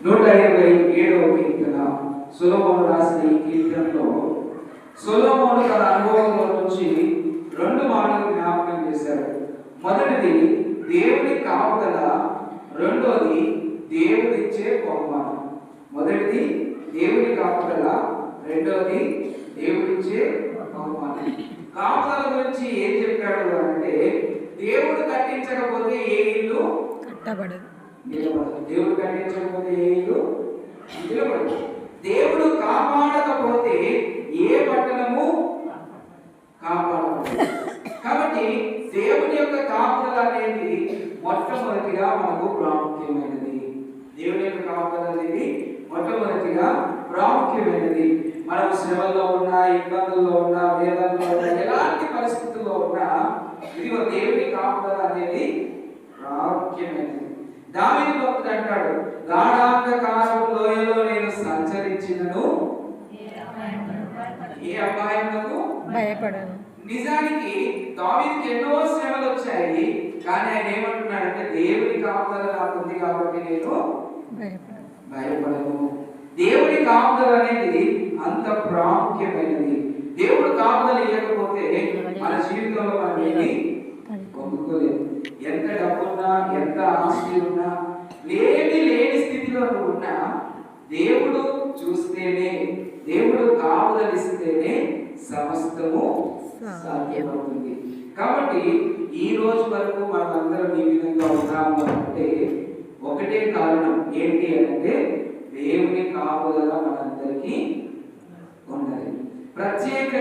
127వ కీర్తన సొలొమోను రాసిన ఈ కీర్తనలో సొలొమోను తన అనుభవంలో నుంచి రెండు మాటలు జ్ఞాపకం చేశారు. మొదటిది దేవుని కాపుదల, రెండోది దేవుడిచ్చే బహుమానం. మొదటిది దేవుని కాపుదల, రెండోది దేవుడిచ్చే బహుమానం. కాపుదల గురించి ఏం చెప్పాడు అంటే, దేవుడు కట్టించకపోతే ఏ ఇల్లు కట్టబడదు, నిలబడదు. దేవుడు కట్టించకపోతే ఏ ఇల్లు నిలబడదు. దేవుడు కాపాడకపోతే ఏ పట్టణము కాపాడదు. కాబట్టి దేవుని యొక్క కాపుదల అనేది మొట్టమొదటిగా మనకు ప్రాముఖ్యమైనది. దేవుని యొక్క కాపుదల అనేది మొట్టమొదటిగా ప్రాముఖ్యమైనది. మనం శ్రమల్లో ఉన్నా, ఇబ్బందుల్లో ఉన్నా, వేదనలో ఉన్నా, ఎలాంటి పరిస్థితుల్లో ఉన్నా ఇదిగో దేవుని కాపుదల అనేది ప్రాముఖ్యమైనది. దావీదు భక్తుడు అంటాడు, గాఢాంధకారపు లోయలో నేను సంచరించినను ఏ అపాయములకు భయపడను. నిజానికి దావీదుకి ఎన్నో శ్రమలు వచ్చాయి, కానీ ఆయన ఏమంటున్నాడంటే దేవుని కాపుదల నాకు ఉంది కాబట్టి నేను భయపడను. దేవుని కాపుదల అనేది అంత ప్రాముఖ్యమైనది. దేవుడు కాపుదల ఇవ్వకపోతే మన జీవితంలో మనం ఏమి పొందుకోలేదు. ఎంత డబ్బున్నా, ఎంత ఆస్తి ఉన్నా, లేని స్థితిలో ఉన్నా దేవుడు చూస్తేనే, దేవుడు కాపుదలిస్తేనే సమస్తము సాధ్యమవుతుంది. కాబట్టి ఈ రోజు వరకు మనమందరం ఈ విధంగా ఉన్నాము అంటే ఒకటే కారణం ఏంటి అంటే దేవుని కాపుదల మనందరికీ ఉన్నది. ప్రత్యేక